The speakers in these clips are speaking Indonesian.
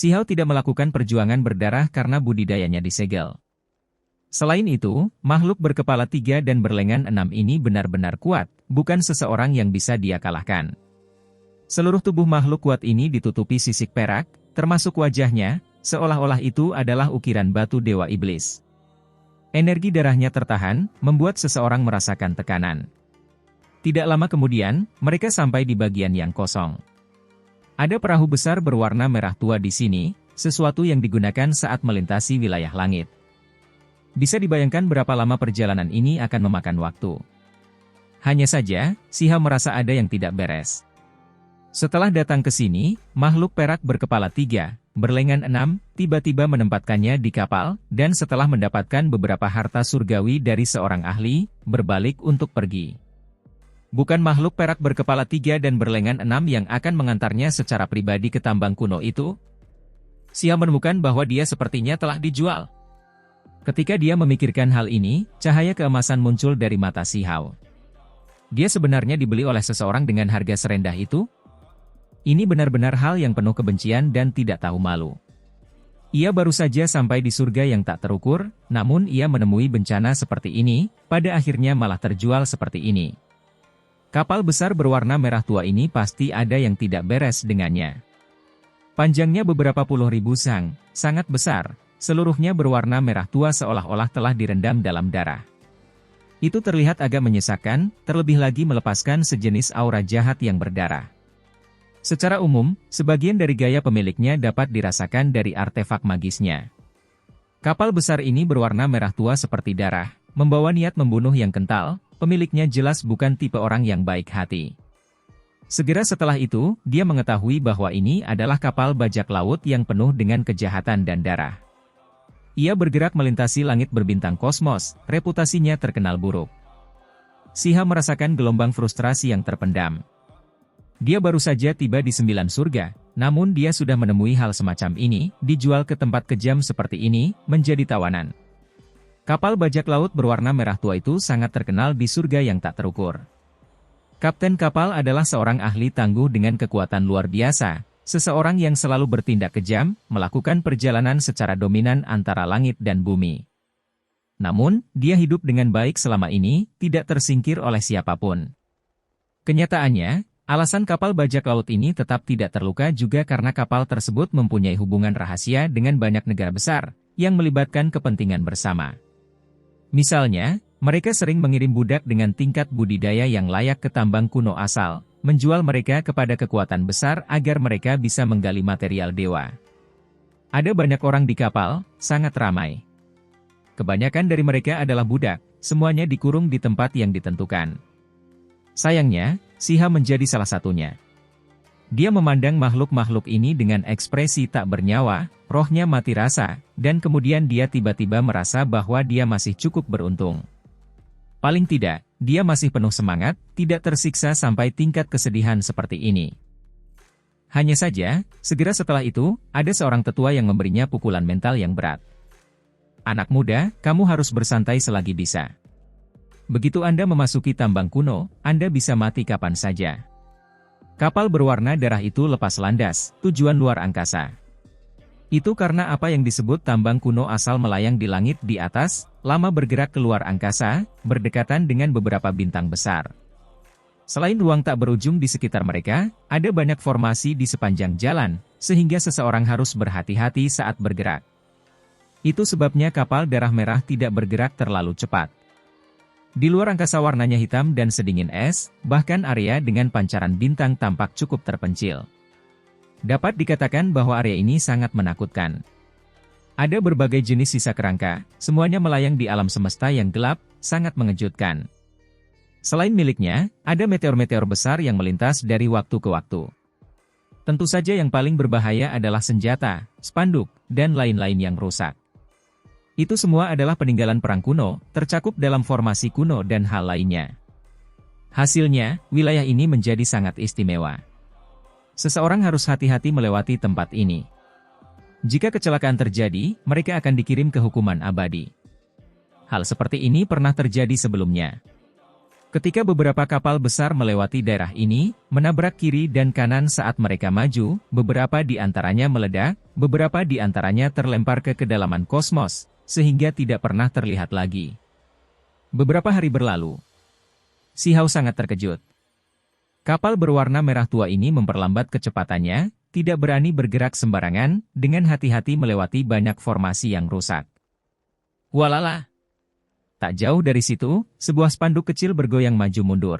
Sihao tidak melakukan perjuangan berdarah karena budidayanya disegel. Selain itu, makhluk berkepala 3 dan berlengan 6 ini benar-benar kuat, bukan seseorang yang bisa dia kalahkan. Seluruh tubuh makhluk kuat ini ditutupi sisik perak, termasuk wajahnya, seolah-olah itu adalah ukiran batu dewa iblis. Energi darahnya tertahan, membuat seseorang merasakan tekanan. Tidak lama kemudian, mereka sampai di bagian yang kosong. Ada perahu besar berwarna merah tua di sini, sesuatu yang digunakan saat melintasi wilayah langit. Bisa dibayangkan berapa lama perjalanan ini akan memakan waktu. Hanya saja, Sihao merasa ada yang tidak beres. Setelah datang ke sini, makhluk perak berkepala 3, berlengan 6, tiba-tiba menempatkannya di kapal, dan setelah mendapatkan beberapa harta surgawi dari seorang ahli, berbalik untuk pergi. Bukan makhluk perak berkepala 3 dan berlengan 6 yang akan mengantarnya secara pribadi ke tambang kuno itu. Sihao menemukan bahwa dia sepertinya telah dijual. Ketika dia memikirkan hal ini, cahaya keemasan muncul dari mata Sihao. Dia sebenarnya dibeli oleh seseorang dengan harga serendah itu? Ini benar-benar hal yang penuh kebencian dan tidak tahu malu. Ia baru saja sampai di surga yang tak terukur, namun ia menemui bencana seperti ini, pada akhirnya malah terjual seperti ini. Kapal besar berwarna merah tua ini pasti ada yang tidak beres dengannya. Panjangnya beberapa puluh ribu sang, sangat besar, seluruhnya berwarna merah tua seolah-olah telah direndam dalam darah. Itu terlihat agak menyesakan, terlebih lagi melepaskan sejenis aura jahat yang berdarah. Secara umum, sebagian dari gaya pemiliknya dapat dirasakan dari artefak magisnya. Kapal besar ini berwarna merah tua seperti darah, membawa niat membunuh yang kental. Pemiliknya jelas bukan tipe orang yang baik hati. Segera setelah itu, dia mengetahui bahwa ini adalah kapal bajak laut yang penuh dengan kejahatan dan darah. Ia bergerak melintasi langit berbintang kosmos, reputasinya terkenal buruk. Sihao merasakan gelombang frustrasi yang terpendam. Dia baru saja tiba di 9 surga, namun dia sudah menemui hal semacam ini, dijual ke tempat kejam seperti ini, menjadi tawanan. Kapal bajak laut berwarna merah tua itu sangat terkenal di surga yang tak terukur. Kapten kapal adalah seorang ahli tangguh dengan kekuatan luar biasa, seseorang yang selalu bertindak kejam, melakukan perjalanan secara dominan antara langit dan bumi. Namun, dia hidup dengan baik selama ini, tidak tersingkir oleh siapapun. Kenyataannya, alasan kapal bajak laut ini tetap tidak terluka juga karena kapal tersebut mempunyai hubungan rahasia dengan banyak negara besar, yang melibatkan kepentingan bersama. Misalnya, mereka sering mengirim budak dengan tingkat budidaya yang layak ke tambang kuno asal, menjual mereka kepada kekuatan besar agar mereka bisa menggali material dewa. Ada banyak orang di kapal, sangat ramai. Kebanyakan dari mereka adalah budak, semuanya dikurung di tempat yang ditentukan. Sayangnya, Sihao menjadi salah satunya. Dia memandang makhluk-makhluk ini dengan ekspresi tak bernyawa, rohnya mati rasa, dan kemudian dia tiba-tiba merasa bahwa dia masih cukup beruntung. Paling tidak, dia masih penuh semangat, tidak tersiksa sampai tingkat kesedihan seperti ini. Hanya saja, segera setelah itu, ada seorang tetua yang memberinya pukulan mental yang berat. Anak muda, kamu harus bersantai selagi bisa. Begitu Anda memasuki tambang kuno, Anda bisa mati kapan saja. Kapal berwarna darah itu lepas landas, tujuan luar angkasa. Itu karena apa yang disebut tambang kuno asal melayang di langit di atas, lama bergerak keluar angkasa, berdekatan dengan beberapa bintang besar. Selain ruang tak berujung di sekitar mereka, ada banyak formasi di sepanjang jalan, sehingga seseorang harus berhati-hati saat bergerak. Itu sebabnya kapal darah merah tidak bergerak terlalu cepat. Di luar angkasa warnanya hitam dan sedingin es, bahkan area dengan pancaran bintang tampak cukup terpencil. Dapat dikatakan bahwa area ini sangat menakutkan. Ada berbagai jenis sisa kerangka, semuanya melayang di alam semesta yang gelap, sangat mengejutkan. Selain miliknya, ada meteor-meteor besar yang melintas dari waktu ke waktu. Tentu saja yang paling berbahaya adalah senjata, spanduk, dan lain-lain yang rusak. Itu semua adalah peninggalan perang kuno, tercakup dalam formasi kuno dan hal lainnya. Hasilnya, wilayah ini menjadi sangat istimewa. Seseorang harus hati-hati melewati tempat ini. Jika kecelakaan terjadi, mereka akan dikirim ke hukuman abadi. Hal seperti ini pernah terjadi sebelumnya. Ketika beberapa kapal besar melewati daerah ini, menabrak kiri dan kanan saat mereka maju, beberapa di antaranya meledak, beberapa di antaranya terlempar ke kedalaman kosmos, sehingga tidak pernah terlihat lagi. Beberapa hari berlalu. Si Hao sangat terkejut. Kapal berwarna merah tua ini memperlambat kecepatannya, tidak berani bergerak sembarangan, dengan hati-hati melewati banyak formasi yang rusak. Walala! Tak jauh dari situ, sebuah spanduk kecil bergoyang maju mundur.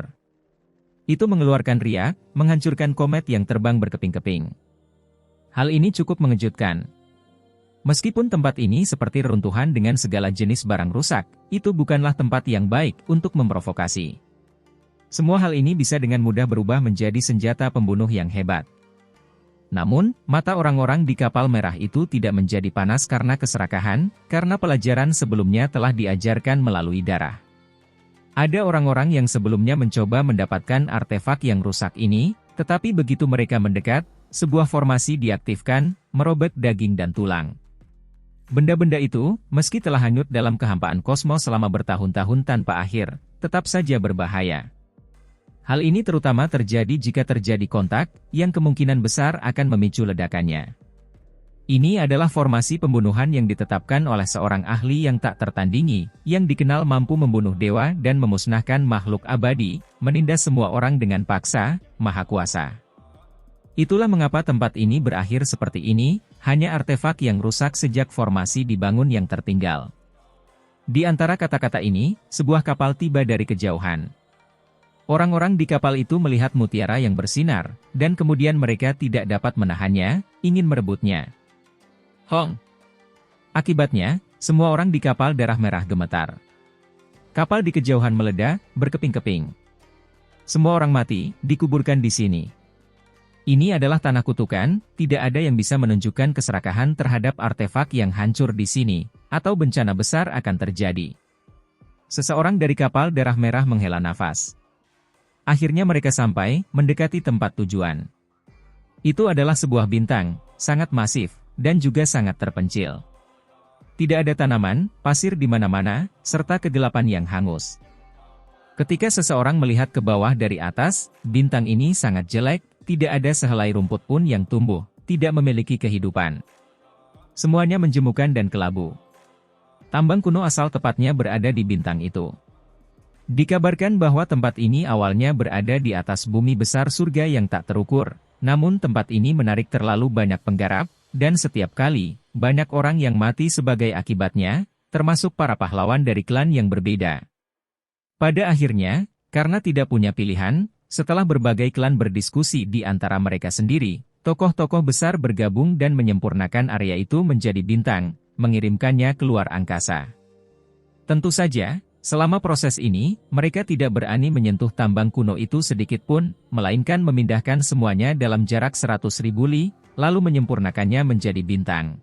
Itu mengeluarkan riak, menghancurkan komet yang terbang berkeping-keping. Hal ini cukup mengejutkan. Meskipun tempat ini seperti reruntuhan dengan segala jenis barang rusak, itu bukanlah tempat yang baik untuk memprovokasi. Semua hal ini bisa dengan mudah berubah menjadi senjata pembunuh yang hebat. Namun, mata orang-orang di kapal merah itu tidak menjadi panas karena keserakahan, karena pelajaran sebelumnya telah diajarkan melalui darah. Ada orang-orang yang sebelumnya mencoba mendapatkan artefak yang rusak ini, tetapi begitu mereka mendekat, sebuah formasi diaktifkan, merobek daging dan tulang. Benda-benda itu, meski telah hanyut dalam kehampaan kosmos selama bertahun-tahun tanpa akhir, tetap saja berbahaya. Hal ini terutama terjadi jika terjadi kontak, yang kemungkinan besar akan memicu ledakannya. Ini adalah formasi pembunuhan yang ditetapkan oleh seorang ahli yang tak tertandingi, yang dikenal mampu membunuh dewa dan memusnahkan makhluk abadi, menindas semua orang dengan paksa, maha kuasa. Itulah mengapa tempat ini berakhir seperti ini, hanya artefak yang rusak sejak formasi dibangun yang tertinggal. Di antara kata-kata ini, sebuah kapal tiba dari kejauhan. Orang-orang di kapal itu melihat mutiara yang bersinar, dan kemudian mereka tidak dapat menahannya, ingin merebutnya. Hong! Akibatnya, semua orang di kapal darah merah gemetar. Kapal di kejauhan meledak, berkeping-keping. Semua orang mati, dikuburkan di sini. Ini adalah tanah kutukan, tidak ada yang bisa menunjukkan keserakahan terhadap artefak yang hancur di sini, atau bencana besar akan terjadi. Seseorang dari kapal darah merah menghela nafas. Akhirnya mereka sampai, mendekati tempat tujuan. Itu adalah sebuah bintang, sangat masif, dan juga sangat terpencil. Tidak ada tanaman, pasir di mana-mana, serta kegelapan yang hangus. Ketika seseorang melihat ke bawah dari atas, bintang ini sangat jelek, tidak ada sehelai rumput pun yang tumbuh, tidak memiliki kehidupan. Semuanya menjemukan dan kelabu. Tambang kuno asal tepatnya berada di bintang itu. Dikabarkan bahwa tempat ini awalnya berada di atas bumi besar surga yang tak terukur, namun tempat ini menarik terlalu banyak penggarap, dan setiap kali, banyak orang yang mati sebagai akibatnya, termasuk para pahlawan dari klan yang berbeda. Pada akhirnya, karena tidak punya pilihan, setelah berbagai klan berdiskusi di antara mereka sendiri, tokoh-tokoh besar bergabung dan menyempurnakan area itu menjadi bintang, mengirimkannya keluar angkasa. Tentu saja, selama proses ini, mereka tidak berani menyentuh tambang kuno itu sedikit pun, melainkan memindahkan semuanya dalam jarak 100.000 li, lalu menyempurnakannya menjadi bintang.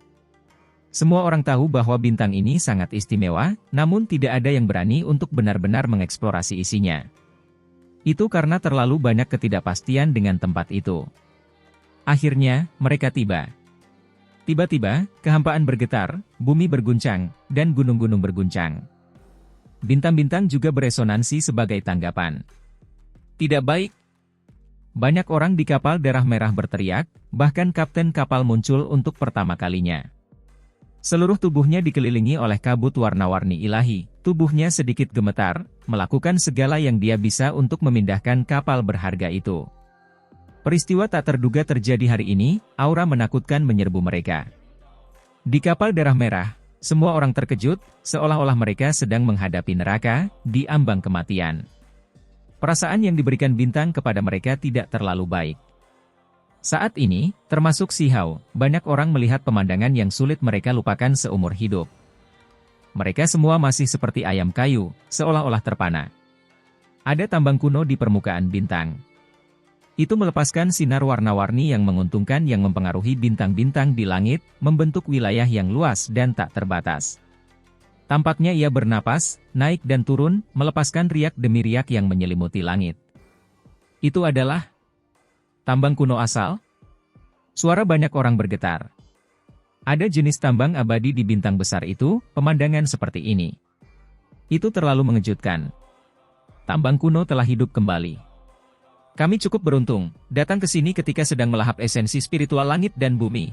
Semua orang tahu bahwa bintang ini sangat istimewa, namun tidak ada yang berani untuk benar-benar mengeksplorasi isinya. Itu karena terlalu banyak ketidakpastian dengan tempat itu. Akhirnya, mereka tiba. Tiba-tiba, kehampaan bergetar, bumi berguncang, dan gunung-gunung berguncang. Bintang-bintang juga beresonansi sebagai tanggapan. Tidak baik. Banyak orang di kapal darah merah berteriak, bahkan kapten kapal muncul untuk pertama kalinya. Seluruh tubuhnya dikelilingi oleh kabut warna-warni ilahi, tubuhnya sedikit gemetar, melakukan segala yang dia bisa untuk memindahkan kapal berharga itu. Peristiwa tak terduga terjadi hari ini, aura menakutkan menyerbu mereka. Di kapal darah merah, semua orang terkejut, seolah-olah mereka sedang menghadapi neraka, di ambang kematian. Perasaan yang diberikan bintang kepada mereka tidak terlalu baik. Saat ini, termasuk Si Hao, banyak orang melihat pemandangan yang sulit mereka lupakan seumur hidup. Mereka semua masih seperti ayam kayu, seolah-olah terpana. Ada tambang kuno di permukaan bintang. Itu melepaskan sinar warna-warni yang menguntungkan yang mempengaruhi bintang-bintang di langit, membentuk wilayah yang luas dan tak terbatas. Tampaknya ia bernapas, naik dan turun, melepaskan riak demi riak yang menyelimuti langit. Itu adalah tambang kuno asal? Suara banyak orang bergetar. Ada jenis tambang abadi di bintang besar itu, pemandangan seperti ini. Itu terlalu mengejutkan. Tambang kuno telah hidup kembali. Kami cukup beruntung, datang ke sini ketika sedang melahap esensi spiritual langit dan bumi,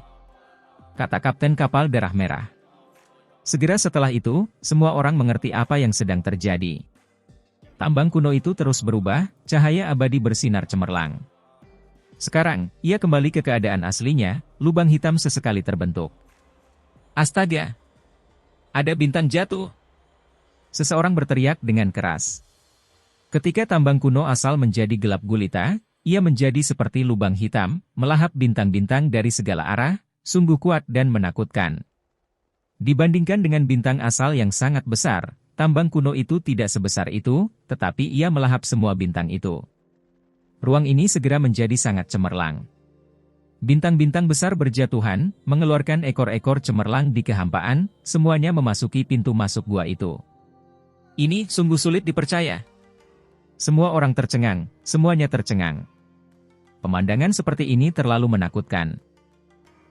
kata Kapten kapal Darah Merah. Segera setelah itu, semua orang mengerti apa yang sedang terjadi. Tambang kuno itu terus berubah, cahaya abadi bersinar cemerlang. Sekarang, ia kembali ke keadaan aslinya, lubang hitam sesekali terbentuk. Astaga! Ada bintang jatuh! Seseorang berteriak dengan keras. Ketika tambang kuno asal menjadi gelap gulita, ia menjadi seperti lubang hitam, melahap bintang-bintang dari segala arah, sungguh kuat dan menakutkan. Dibandingkan dengan bintang asal yang sangat besar, tambang kuno itu tidak sebesar itu, tetapi ia melahap semua bintang itu. Ruang ini segera menjadi sangat cemerlang. Bintang-bintang besar berjatuhan, mengeluarkan ekor-ekor cemerlang di kehampaan, semuanya memasuki pintu masuk gua itu. Ini sungguh sulit dipercaya. Semua orang tercengang, semuanya tercengang. Pemandangan seperti ini terlalu menakutkan.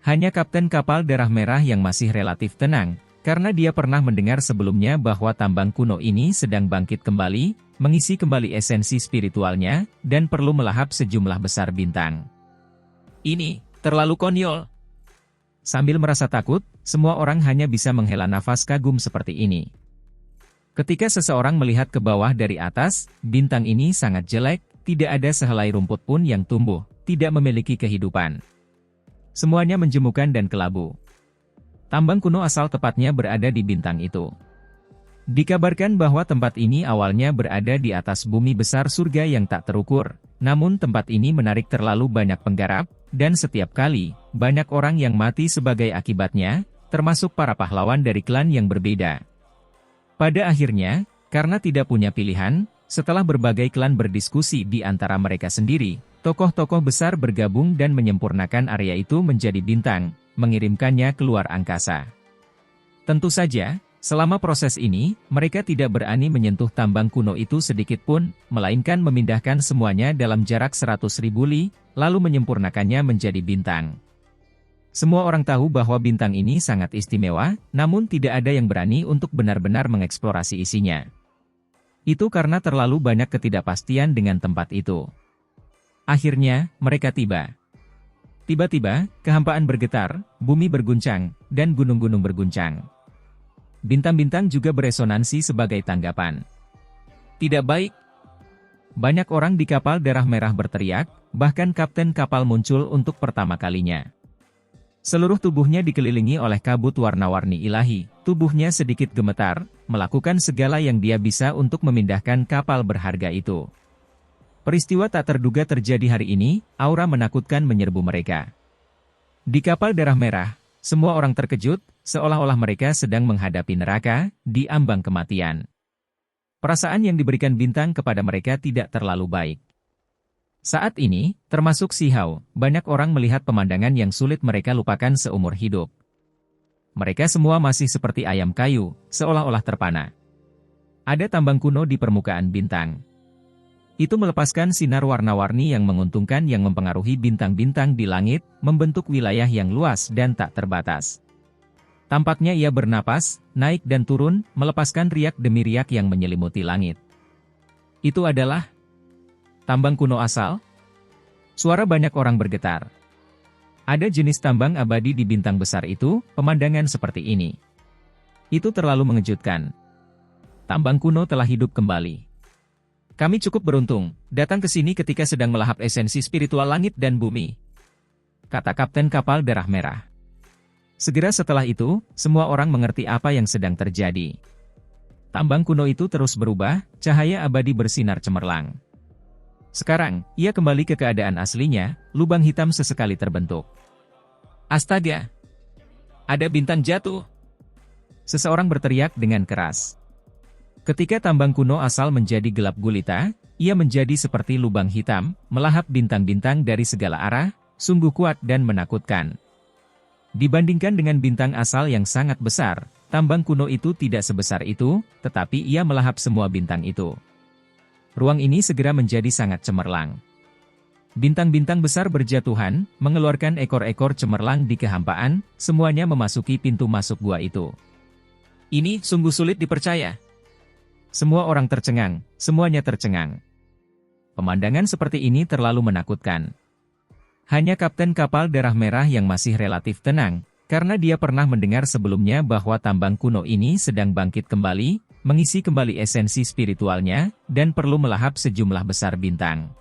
Hanya Kapten kapal Darah Merah yang masih relatif tenang, karena dia pernah mendengar sebelumnya bahwa tambang kuno ini sedang bangkit kembali, mengisi kembali esensi spiritualnya, dan perlu melahap sejumlah besar bintang. Ini terlalu konyol. Sambil merasa takut, semua orang hanya bisa menghela nafas kagum seperti ini. Ketika seseorang melihat ke bawah dari atas, bintang ini sangat jelek, tidak ada sehelai rumput pun yang tumbuh, tidak memiliki kehidupan. Semuanya menjemukan dan kelabu. Tambang kuno asal tepatnya berada di bintang itu. Dikabarkan bahwa tempat ini awalnya berada di atas bumi besar surga yang tak terukur, namun tempat ini menarik terlalu banyak penggarap, dan setiap kali, banyak orang yang mati sebagai akibatnya, termasuk para pahlawan dari klan yang berbeda. Pada akhirnya, karena tidak punya pilihan, setelah berbagai klan berdiskusi di antara mereka sendiri, tokoh-tokoh besar bergabung dan menyempurnakan area itu menjadi bintang, mengirimkannya keluar angkasa. Tentu saja, selama proses ini, mereka tidak berani menyentuh tambang kuno itu sedikit pun, melainkan memindahkan semuanya dalam jarak 100.000 li, lalu menyempurnakannya menjadi bintang. Semua orang tahu bahwa bintang ini sangat istimewa, namun tidak ada yang berani untuk benar-benar mengeksplorasi isinya. Itu karena terlalu banyak ketidakpastian dengan tempat itu. Akhirnya, mereka tiba. Tiba-tiba, kehampaan bergetar, bumi berguncang, dan gunung-gunung berguncang. Bintang-bintang juga beresonansi sebagai tanggapan. Tidak baik. Banyak orang di kapal Darah Merah berteriak, bahkan kapten kapal muncul untuk pertama kalinya. Seluruh tubuhnya dikelilingi oleh kabut warna-warni ilahi, tubuhnya sedikit gemetar, melakukan segala yang dia bisa untuk memindahkan kapal berharga itu. Peristiwa tak terduga terjadi hari ini, aura menakutkan menyerbu mereka. Di kapal Darah Merah, semua orang terkejut, seolah-olah mereka sedang menghadapi neraka, di ambang kematian. Perasaan yang diberikan bintang kepada mereka tidak terlalu baik. Saat ini, termasuk Si Hao, banyak orang melihat pemandangan yang sulit mereka lupakan seumur hidup. Mereka semua masih seperti ayam kayu, seolah-olah terpana. Ada tambang kuno di permukaan bintang. Itu melepaskan sinar warna-warni yang menguntungkan yang mempengaruhi bintang-bintang di langit, membentuk wilayah yang luas dan tak terbatas. Tampaknya ia bernapas, naik dan turun, melepaskan riak demi riak yang menyelimuti langit. Itu adalah tambang kuno asal? Suara banyak orang bergetar. Ada jenis tambang abadi di bintang besar itu, pemandangan seperti ini. Itu terlalu mengejutkan. Tambang kuno telah hidup kembali. Kami cukup beruntung, datang ke sini ketika sedang melahap esensi spiritual langit dan bumi, kata Kapten kapal Darah Merah. Segera setelah itu, semua orang mengerti apa yang sedang terjadi. Tambang kuno itu terus berubah, cahaya abadi bersinar cemerlang. Sekarang, ia kembali ke keadaan aslinya, lubang hitam sesekali terbentuk. Astaga! Ada bintang jatuh! Seseorang berteriak dengan keras. Ketika tambang kuno asal menjadi gelap gulita, ia menjadi seperti lubang hitam, melahap bintang-bintang dari segala arah, sungguh kuat dan menakutkan. Dibandingkan dengan bintang asal yang sangat besar, tambang kuno itu tidak sebesar itu, tetapi ia melahap semua bintang itu. Ruang ini segera menjadi sangat cemerlang. Bintang-bintang besar berjatuhan, mengeluarkan ekor-ekor cemerlang di kehampaan, semuanya memasuki pintu masuk gua itu. Ini sungguh sulit dipercaya. Semua orang tercengang, semuanya tercengang. Pemandangan seperti ini terlalu menakutkan. Hanya kapten kapal darah merah yang masih relatif tenang, karena dia pernah mendengar sebelumnya bahwa tambang kuno ini sedang bangkit kembali, mengisi kembali esensi spiritualnya, dan perlu melahap sejumlah besar bintang.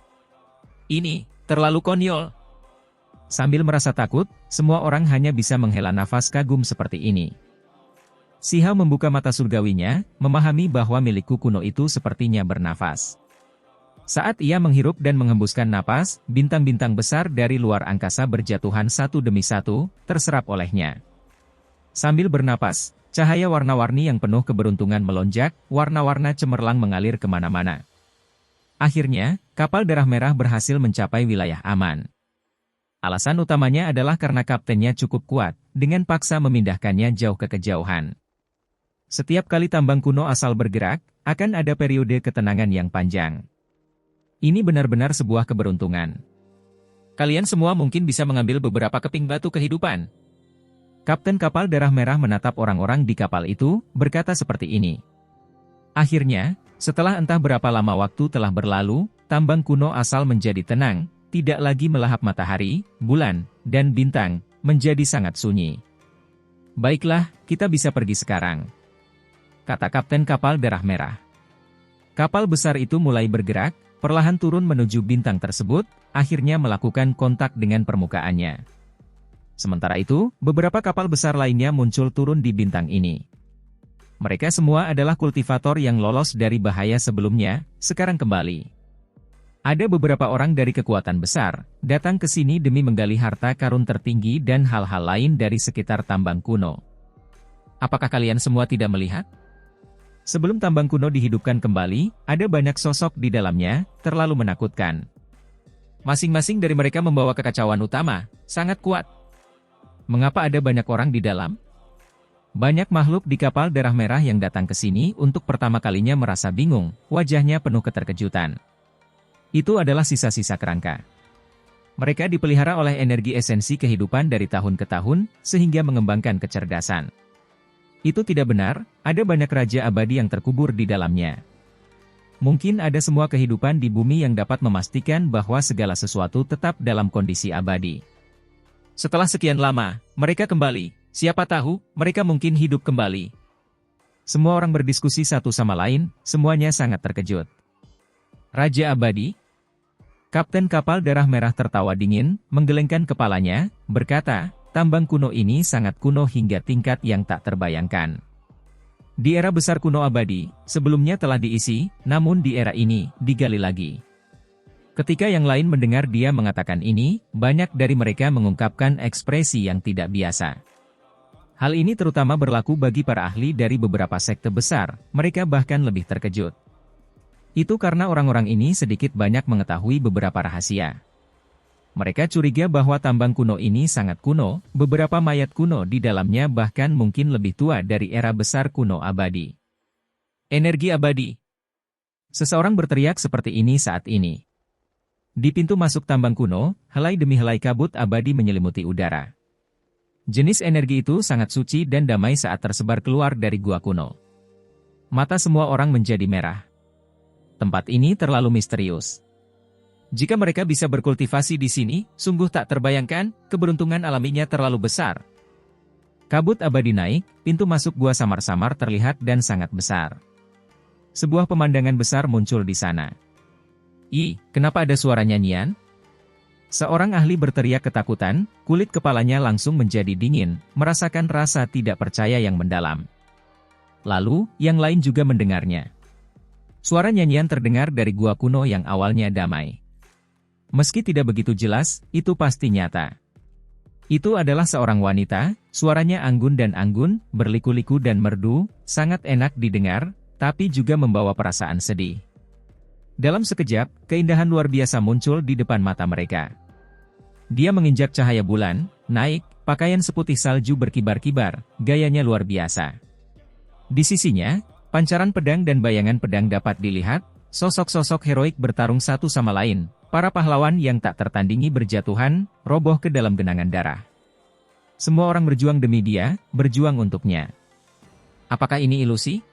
Ini terlalu konyol. Sambil merasa takut, semua orang hanya bisa menghela nafas kagum seperti ini. Siha membuka mata surgawinya, memahami bahwa milikku kuno itu sepertinya bernafas. Saat ia menghirup dan menghembuskan napas, bintang-bintang besar dari luar angkasa berjatuhan satu demi satu, terserap olehnya. Sambil bernapas, cahaya warna-warni yang penuh keberuntungan melonjak, warna-warna cemerlang mengalir kemana-mana. Akhirnya, kapal darah merah berhasil mencapai wilayah aman. Alasan utamanya adalah karena kaptennya cukup kuat, dengan paksa memindahkannya jauh ke kejauhan. Setiap kali tambang kuno asal bergerak, akan ada periode ketenangan yang panjang. Ini benar-benar sebuah keberuntungan. Kalian semua mungkin bisa mengambil beberapa keping batu kehidupan. Kapten kapal darah merah menatap orang-orang di kapal itu, berkata seperti ini. Akhirnya, setelah entah berapa lama waktu telah berlalu, tambang kuno asal menjadi tenang, tidak lagi melahap matahari, bulan, dan bintang, menjadi sangat sunyi. Baiklah, kita bisa pergi sekarang, kata kapten kapal darah merah. Kapal besar itu mulai bergerak, perlahan turun menuju bintang tersebut, akhirnya melakukan kontak dengan permukaannya. Sementara itu, beberapa kapal besar lainnya muncul turun di bintang ini. Mereka semua adalah kultivator yang lolos dari bahaya sebelumnya, sekarang kembali. Ada beberapa orang dari kekuatan besar, datang ke sini demi menggali harta karun tertinggi dan hal-hal lain dari sekitar tambang kuno. Apakah kalian semua tidak melihat? Sebelum tambang kuno dihidupkan kembali, ada banyak sosok di dalamnya, terlalu menakutkan. Masing-masing dari mereka membawa kekacauan utama, sangat kuat. Mengapa ada banyak orang di dalam? Banyak makhluk di kapal darah merah yang datang ke sini untuk pertama kalinya merasa bingung, wajahnya penuh keterkejutan. Itu adalah sisa-sisa kerangka. Mereka dipelihara oleh energi esensi kehidupan dari tahun ke tahun, sehingga mengembangkan kecerdasan. Itu tidak benar, ada banyak raja abadi yang terkubur di dalamnya. Mungkin ada semua kehidupan di bumi yang dapat memastikan bahwa segala sesuatu tetap dalam kondisi abadi. Setelah sekian lama, mereka kembali, siapa tahu, mereka mungkin hidup kembali. Semua orang berdiskusi satu sama lain, semuanya sangat terkejut. Raja abadi? Kapten kapal darah merah tertawa dingin, menggelengkan kepalanya, berkata, tambang kuno ini sangat kuno hingga tingkat yang tak terbayangkan. Di era besar kuno abadi, sebelumnya telah diisi, namun di era ini, digali lagi. Ketika yang lain mendengar dia mengatakan ini, banyak dari mereka mengungkapkan ekspresi yang tidak biasa. Hal ini terutama berlaku bagi para ahli dari beberapa sekte besar, mereka bahkan lebih terkejut. Itu karena orang-orang ini sedikit banyak mengetahui beberapa rahasia. Mereka curiga bahwa tambang kuno ini sangat kuno, beberapa mayat kuno di dalamnya bahkan mungkin lebih tua dari era besar kuno abadi. Energi abadi. Seseorang berteriak seperti ini saat ini. Di pintu masuk tambang kuno, helai demi helai kabut abadi menyelimuti udara. Jenis energi itu sangat suci dan damai saat tersebar keluar dari gua kuno. Mata semua orang menjadi merah. Tempat ini terlalu misterius. Jika mereka bisa berkultivasi di sini, sungguh tak terbayangkan, keberuntungan alaminya terlalu besar. Kabut abadi naik, pintu masuk gua samar-samar terlihat dan sangat besar. Sebuah pemandangan besar muncul di sana. Kenapa ada suara nyanyian? Seorang ahli berteriak ketakutan, kulit kepalanya langsung menjadi dingin, merasakan rasa tidak percaya yang mendalam. Lalu, yang lain juga mendengarnya. Suara nyanyian terdengar dari gua kuno yang awalnya damai. Meski tidak begitu jelas, itu pasti nyata. Itu adalah seorang wanita, suaranya anggun dan anggun, berliku-liku dan merdu, sangat enak didengar, tapi juga membawa perasaan sedih. Dalam sekejap, keindahan luar biasa muncul di depan mata mereka. Dia menginjak cahaya bulan, naik, pakaian seputih salju berkibar-kibar, gayanya luar biasa. Di sisinya, pancaran pedang dan bayangan pedang dapat dilihat, sosok-sosok heroik bertarung satu sama lain. Para pahlawan yang tak tertandingi berjatuhan, roboh ke dalam genangan darah. Semua orang berjuang demi dia, berjuang untuknya. Apakah ini ilusi?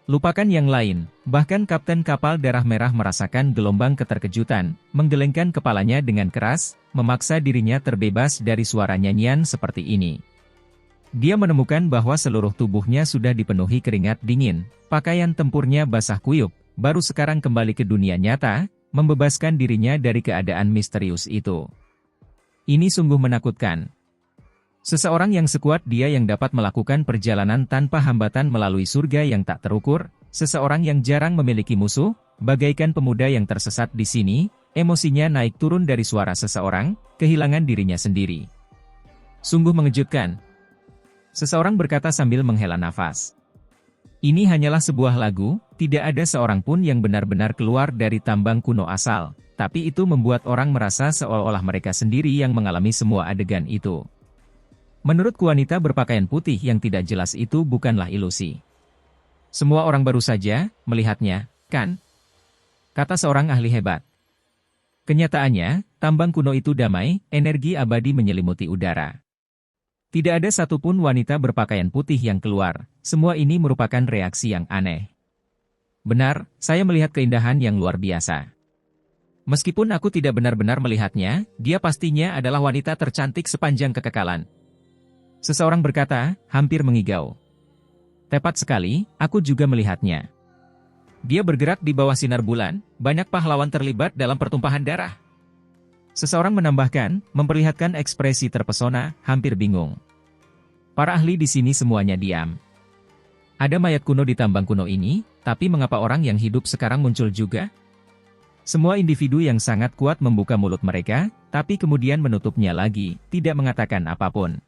Lupakan yang lain, bahkan Kapten Kapal Darah Merah merasakan gelombang keterkejutan, menggelengkan kepalanya dengan keras, memaksa dirinya terbebas dari suara nyanyian seperti ini. Dia menemukan bahwa seluruh tubuhnya sudah dipenuhi keringat dingin, pakaian tempurnya basah kuyup, baru sekarang kembali ke dunia nyata, membebaskan dirinya dari keadaan misterius itu. Ini sungguh menakutkan. Seseorang yang sekuat dia yang dapat melakukan perjalanan tanpa hambatan melalui surga yang tak terukur, seseorang yang jarang memiliki musuh, bagaikan pemuda yang tersesat di sini, emosinya naik turun dari suara seseorang, kehilangan dirinya sendiri. Sungguh mengejutkan. Seseorang berkata sambil menghela nafas. Ini hanyalah sebuah lagu, tidak ada seorang pun yang benar-benar keluar dari tambang kuno asal, tapi itu membuat orang merasa seolah-olah mereka sendiri yang mengalami semua adegan itu. Menurut wanita berpakaian putih yang tidak jelas itu bukanlah ilusi. Semua orang baru saja melihatnya, kan? Kata seorang ahli hebat. Kenyataannya, tambang kuno itu damai, energi abadi menyelimuti udara. Tidak ada satupun wanita berpakaian putih yang keluar, semua ini merupakan reaksi yang aneh. Benar, saya melihat keindahan yang luar biasa. Meskipun aku tidak benar-benar melihatnya, dia pastinya adalah wanita tercantik sepanjang kekekalan. Seseorang berkata, hampir mengigau. Tepat sekali, aku juga melihatnya. Dia bergerak di bawah sinar bulan, banyak pahlawan terlibat dalam pertumpahan darah. Seseorang menambahkan, memperlihatkan ekspresi terpesona, hampir bingung. Para ahli di sini semuanya diam. Ada mayat kuno di tambang kuno ini, tapi mengapa orang yang hidup sekarang muncul juga? Semua individu yang sangat kuat membuka mulut mereka, tapi kemudian menutupnya lagi, tidak mengatakan apapun.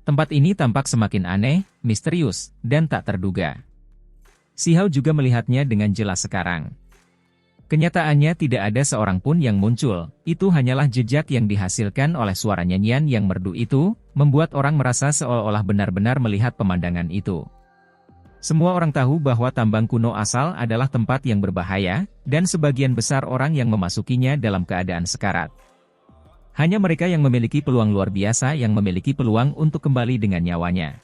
Tempat ini tampak semakin aneh, misterius, dan tak terduga. Xiao juga melihatnya dengan jelas sekarang. Kenyataannya tidak ada seorang pun yang muncul, itu hanyalah jejak yang dihasilkan oleh suara nyanyian yang merdu itu, membuat orang merasa seolah-olah benar-benar melihat pemandangan itu. Semua orang tahu bahwa tambang kuno asal adalah tempat yang berbahaya, dan sebagian besar orang yang memasukinya dalam keadaan sekarat. Hanya mereka yang memiliki peluang luar biasa yang memiliki peluang untuk kembali dengan nyawanya.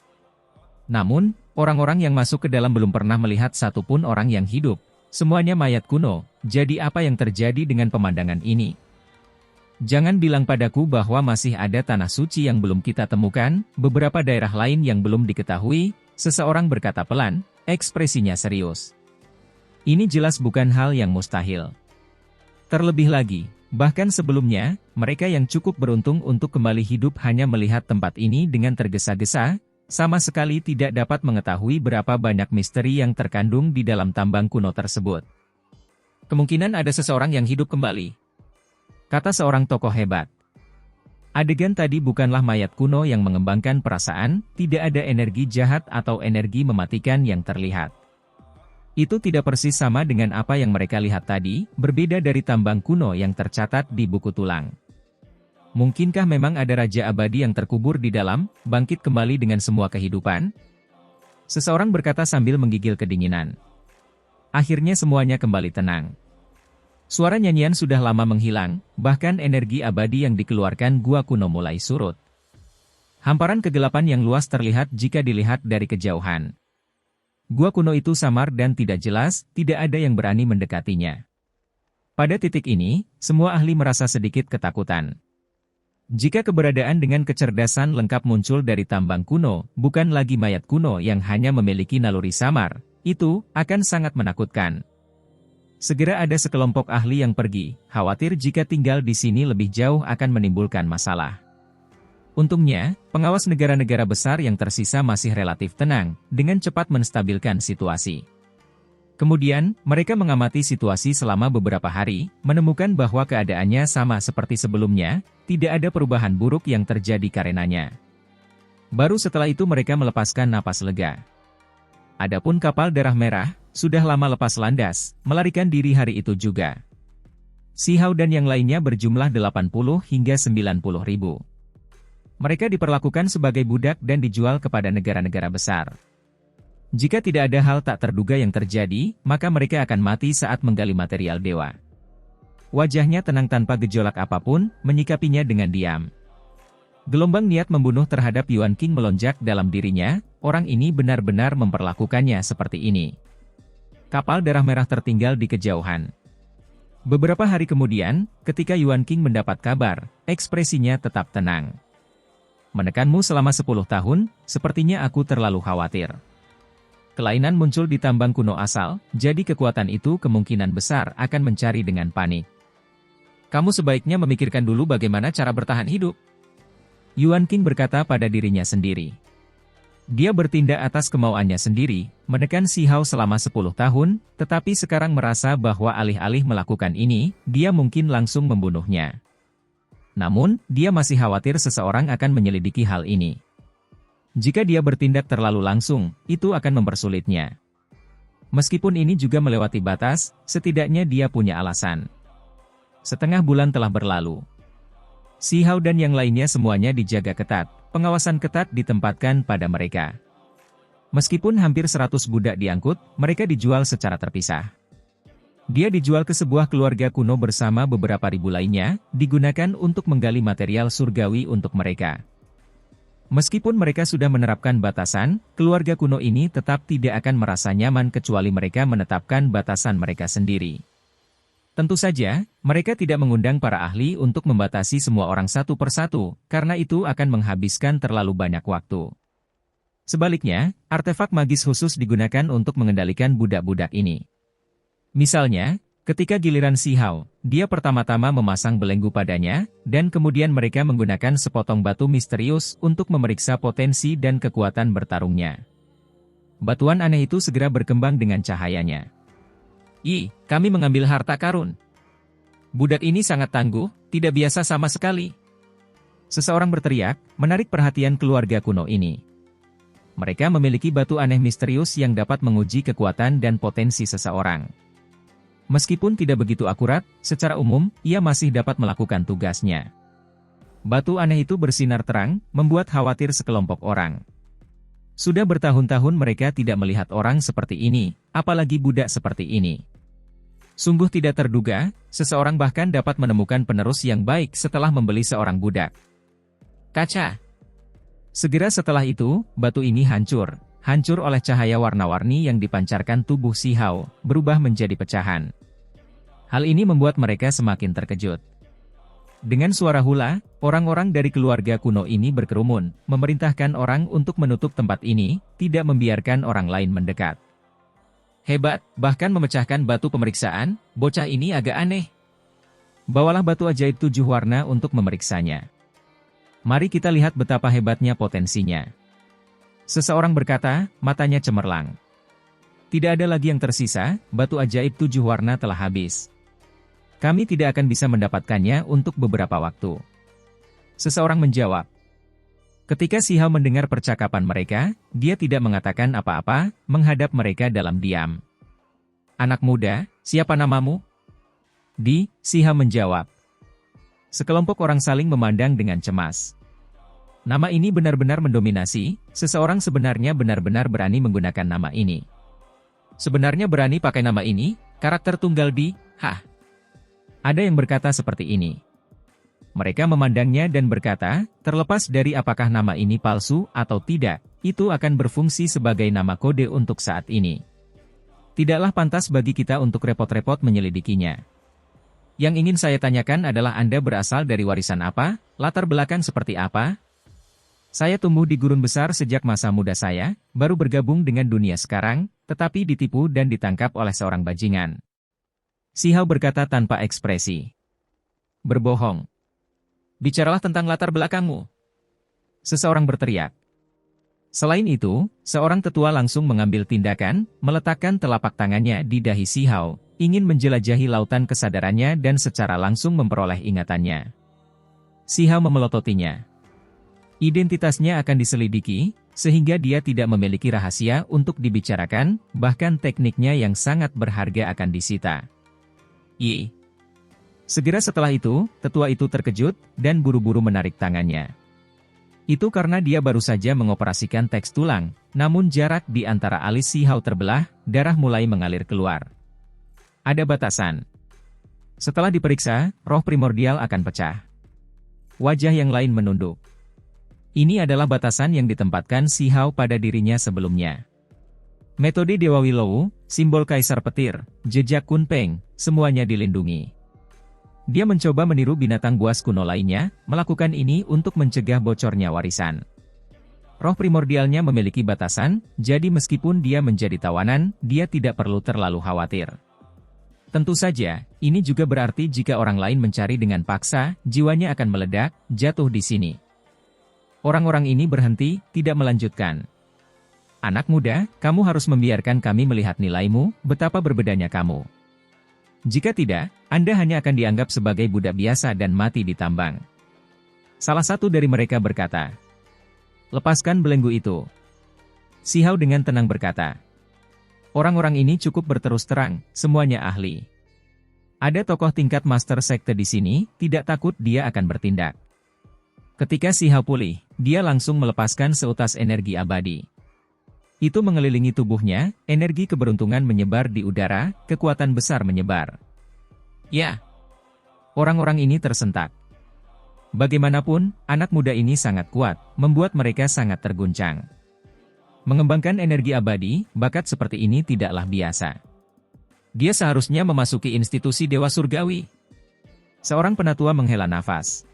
Namun, orang-orang yang masuk ke dalam belum pernah melihat satupun orang yang hidup. Semuanya mayat kuno, jadi apa yang terjadi dengan pemandangan ini? Jangan bilang padaku bahwa masih ada tanah suci yang belum kita temukan, beberapa daerah lain yang belum diketahui, seseorang berkata pelan, ekspresinya serius. Ini jelas bukan hal yang mustahil. Terlebih lagi, bahkan sebelumnya, mereka yang cukup beruntung untuk kembali hidup hanya melihat tempat ini dengan tergesa-gesa, sama sekali tidak dapat mengetahui berapa banyak misteri yang terkandung di dalam tambang kuno tersebut. Kemungkinan ada seseorang yang hidup kembali, kata seorang tokoh hebat. Adegan tadi bukanlah mayat kuno yang mengembangkan perasaan, tidak ada energi jahat atau energi mematikan yang terlihat. Itu tidak persis sama dengan apa yang mereka lihat tadi, berbeda dari tambang kuno yang tercatat di buku tulang. Mungkinkah memang ada raja abadi yang terkubur di dalam, bangkit kembali dengan semua kehidupan? Seseorang berkata sambil menggigil kedinginan. Akhirnya semuanya kembali tenang. Suara nyanyian sudah lama menghilang, bahkan energi abadi yang dikeluarkan gua kuno mulai surut. Hamparan kegelapan yang luas terlihat jika dilihat dari kejauhan. Gua kuno itu samar dan tidak jelas, tidak ada yang berani mendekatinya. Pada titik ini, semua ahli merasa sedikit ketakutan. Jika keberadaan dengan kecerdasan lengkap muncul dari tambang kuno, bukan lagi mayat kuno yang hanya memiliki naluri samar, itu akan sangat menakutkan. Segera ada sekelompok ahli yang pergi, khawatir jika tinggal di sini lebih jauh akan menimbulkan masalah. Untungnya, pengawas negara-negara besar yang tersisa masih relatif tenang, dengan cepat menstabilkan situasi. Kemudian, mereka mengamati situasi selama beberapa hari, menemukan bahwa keadaannya sama seperti sebelumnya, tidak ada perubahan buruk yang terjadi karenanya. Baru setelah itu mereka melepaskan napas lega. Adapun kapal Darah Merah, sudah lama lepas landas, melarikan diri hari itu juga. Xiao dan yang lainnya berjumlah 80 hingga 90 ribu. Mereka diperlakukan sebagai budak dan dijual kepada negara-negara besar. Jika tidak ada hal tak terduga yang terjadi, maka mereka akan mati saat menggali material dewa. Wajahnya tenang tanpa gejolak apapun, menyikapinya dengan diam. Gelombang niat membunuh terhadap Yuan King melonjak dalam dirinya, orang ini benar-benar memperlakukannya seperti ini. Kapal darah merah tertinggal di kejauhan. Beberapa hari kemudian, ketika Yuan King mendapat kabar, ekspresinya tetap tenang. Menekanmu selama 10 tahun, sepertinya aku terlalu khawatir. Kelainan muncul di tambang kuno asal, jadi kekuatan itu kemungkinan besar akan mencari dengan panik. Kamu sebaiknya memikirkan dulu bagaimana cara bertahan hidup. Yuan King berkata pada dirinya sendiri. Dia bertindak atas kemauannya sendiri, menekan Si Hao selama 10 tahun, tetapi sekarang merasa bahwa alih-alih melakukan ini, dia mungkin langsung membunuhnya. Namun, dia masih khawatir seseorang akan menyelidiki hal ini. Jika dia bertindak terlalu langsung, itu akan mempersulitnya. Meskipun ini juga melewati batas, setidaknya dia punya alasan. Setengah bulan telah berlalu. Si Hao dan yang lainnya semuanya dijaga ketat. Pengawasan ketat ditempatkan pada mereka. Meskipun hampir 100 budak diangkut, mereka dijual secara terpisah. Dia dijual ke sebuah keluarga kuno bersama beberapa ribu lainnya, digunakan untuk menggali material surgawi untuk mereka. Meskipun mereka sudah menerapkan batasan, keluarga kuno ini tetap tidak akan merasa nyaman kecuali mereka menetapkan batasan mereka sendiri. Tentu saja, mereka tidak mengundang para ahli untuk membatasi semua orang satu persatu, karena itu akan menghabiskan terlalu banyak waktu. Sebaliknya, artefak magis khusus digunakan untuk mengendalikan budak-budak ini. Misalnya, ketika giliran Si Hao, dia pertama-tama memasang belenggu padanya, dan kemudian mereka menggunakan sepotong batu misterius untuk memeriksa potensi dan kekuatan bertarungnya. Batuan aneh itu segera berkembang dengan cahayanya. Kami mengambil harta karun. Budak ini sangat tangguh, tidak biasa sama sekali. Seseorang berteriak, menarik perhatian keluarga kuno ini. Mereka memiliki batu aneh misterius yang dapat menguji kekuatan dan potensi seseorang. Meskipun tidak begitu akurat, secara umum, ia masih dapat melakukan tugasnya. Batu aneh itu bersinar terang, membuat khawatir sekelompok orang. Sudah bertahun-tahun mereka tidak melihat orang seperti ini, apalagi budak seperti ini. Sungguh tidak terduga, seseorang bahkan dapat menemukan penerus yang baik setelah membeli seorang budak. Kaca. Segera setelah itu, batu ini hancur oleh cahaya warna-warni yang dipancarkan tubuh Si Hao, berubah menjadi pecahan. Hal ini membuat mereka semakin terkejut. Dengan suara hula, orang-orang dari keluarga kuno ini berkerumun, memerintahkan orang untuk menutup tempat ini, tidak membiarkan orang lain mendekat. Hebat, bahkan memecahkan batu pemeriksaan, bocah ini agak aneh. Bawalah batu ajaib 7 warna untuk memeriksanya. Mari kita lihat betapa hebatnya potensinya. Seseorang berkata, matanya cemerlang. Tidak ada lagi yang tersisa, batu ajaib 7 warna telah habis. Kami tidak akan bisa mendapatkannya untuk beberapa waktu. Seseorang menjawab. Ketika Si Hao mendengar percakapan mereka, dia tidak mengatakan apa-apa, menghadap mereka dalam diam. Anak muda, siapa namamu? Si Hao menjawab. Sekelompok orang saling memandang dengan cemas. Nama ini benar-benar mendominasi, seseorang sebenarnya benar-benar berani menggunakan nama ini. Sebenarnya berani pakai nama ini, karakter tunggal Ada yang berkata seperti ini. Mereka memandangnya dan berkata, terlepas dari apakah nama ini palsu atau tidak, itu akan berfungsi sebagai nama kode untuk saat ini. Tidaklah pantas bagi kita untuk repot-repot menyelidikinya. Yang ingin saya tanyakan adalah Anda berasal dari warisan apa, latar belakang seperti apa? Saya tumbuh di gurun besar sejak masa muda saya, baru bergabung dengan dunia sekarang, tetapi ditipu dan ditangkap oleh seorang bajingan. Si Hao berkata tanpa ekspresi. Berbohong. Bicaralah tentang latar belakangmu. Seseorang berteriak. Selain itu, seorang tetua langsung mengambil tindakan, meletakkan telapak tangannya di dahi Si Hao, ingin menjelajahi lautan kesadarannya dan secara langsung memperoleh ingatannya. Si Hao memelototinya. Identitasnya akan diselidiki, sehingga dia tidak memiliki rahasia untuk dibicarakan, bahkan tekniknya yang sangat berharga akan disita. Segera setelah itu, tetua itu terkejut, dan buru-buru menarik tangannya. Itu karena dia baru saja mengoperasikan teks tulang, namun jarak di antara alis Si Hao terbelah, darah mulai mengalir keluar. Ada batasan. Setelah diperiksa, roh primordial akan pecah. Wajah yang lain menunduk. Ini adalah batasan yang ditempatkan Si Hao pada dirinya sebelumnya. Metode Dewa Willow, simbol Kaisar Petir, jejak Kunpeng, semuanya dilindungi. Dia mencoba meniru binatang buas kuno lainnya, melakukan ini untuk mencegah bocornya warisan. Roh primordialnya memiliki batasan, jadi meskipun dia menjadi tawanan, dia tidak perlu terlalu khawatir. Tentu saja, ini juga berarti jika orang lain mencari dengan paksa, jiwanya akan meledak, jatuh di sini. Orang-orang ini berhenti, tidak melanjutkan. Anak muda, kamu harus membiarkan kami melihat nilaimu, betapa berbedanya kamu. Jika tidak, Anda hanya akan dianggap sebagai budak biasa dan mati ditambang. Salah satu dari mereka berkata, "Lepaskan belenggu itu." Si Hao dengan tenang berkata, "Orang-orang ini cukup berterus terang, semuanya ahli. Ada tokoh tingkat master sekte di sini, tidak takut dia akan bertindak." Ketika Si Hao pulih, dia langsung melepaskan seutas energi abadi. Itu mengelilingi tubuhnya, energi keberuntungan menyebar di udara, kekuatan besar menyebar. Ya, orang-orang ini tersentak. Bagaimanapun, anak muda ini sangat kuat, membuat mereka sangat terguncang. Mengembangkan energi abadi, bakat seperti ini tidaklah biasa. Dia seharusnya memasuki institusi Dewa Surgawi. Seorang penatua menghela nafas.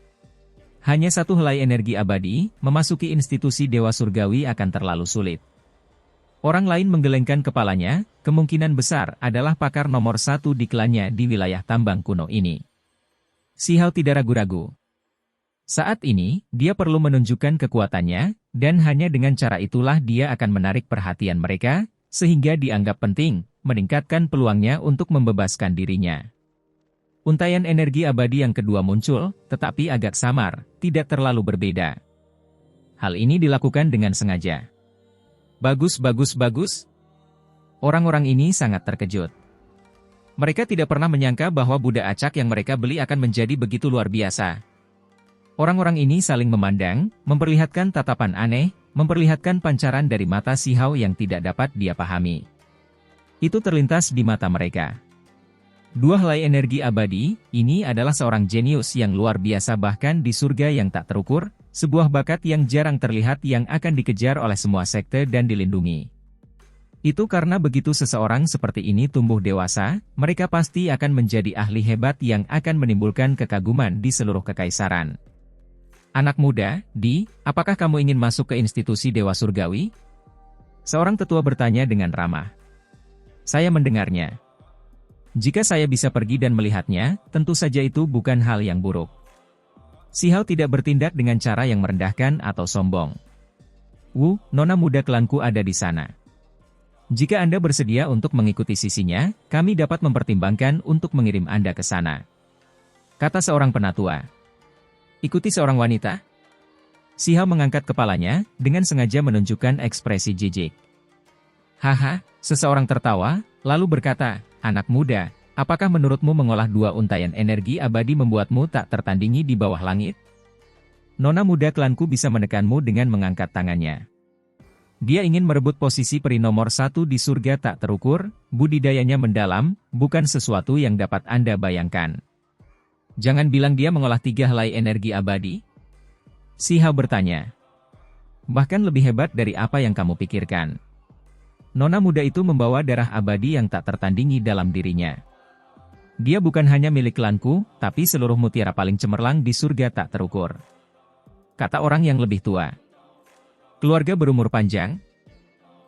Hanya satu helai energi abadi, memasuki institusi Dewa Surgawi akan terlalu sulit. Orang lain menggelengkan kepalanya, kemungkinan besar adalah pakar nomor 1 di klannya di wilayah tambang kuno ini. Si Hao tidak ragu-ragu. Saat ini, dia perlu menunjukkan kekuatannya, dan hanya dengan cara itulah dia akan menarik perhatian mereka, sehingga dianggap penting, meningkatkan peluangnya untuk membebaskan dirinya. Untaian energi abadi yang kedua muncul, tetapi agak samar, tidak terlalu berbeda. Hal ini dilakukan dengan sengaja. Bagus. Orang-orang ini sangat terkejut. Mereka tidak pernah menyangka bahwa budak acak yang mereka beli akan menjadi begitu luar biasa. Orang-orang ini saling memandang, memperlihatkan tatapan aneh, memperlihatkan pancaran dari mata Si Hao yang tidak dapat dia pahami. Itu terlintas di mata mereka. Dua helai energi abadi, ini adalah seorang jenius yang luar biasa bahkan di surga yang tak terukur, sebuah bakat yang jarang terlihat yang akan dikejar oleh semua sekte dan dilindungi. Itu karena begitu seseorang seperti ini tumbuh dewasa, mereka pasti akan menjadi ahli hebat yang akan menimbulkan kekaguman di seluruh kekaisaran. Anak muda, apakah kamu ingin masuk ke institusi Dewa Surgawi? Seorang tetua bertanya dengan ramah. Saya mendengarnya. Jika saya bisa pergi dan melihatnya, tentu saja itu bukan hal yang buruk. Si Hao tidak bertindak dengan cara yang merendahkan atau sombong. Nona muda klanku ada di sana. Jika Anda bersedia untuk mengikuti sisinya, kami dapat mempertimbangkan untuk mengirim Anda ke sana. Kata seorang penatua. Ikuti seorang wanita? Si Hao mengangkat kepalanya, dengan sengaja menunjukkan ekspresi jijik. Haha, seseorang tertawa, lalu berkata, anak muda, apakah menurutmu mengolah dua untaian energi abadi membuatmu tak tertandingi di bawah langit? Nona muda klanku bisa menekanmu dengan mengangkat tangannya. Dia ingin merebut posisi peri nomor 1 di surga tak terukur, budidayanya mendalam, bukan sesuatu yang dapat Anda bayangkan. Jangan bilang dia mengolah 3 helai energi abadi. Si Hao bertanya. Bahkan lebih hebat dari apa yang kamu pikirkan. Nona muda itu membawa darah abadi yang tak tertandingi dalam dirinya. Dia bukan hanya milik klanku, tapi seluruh mutiara paling cemerlang di surga tak terukur. Kata orang yang lebih tua. Keluarga berumur panjang?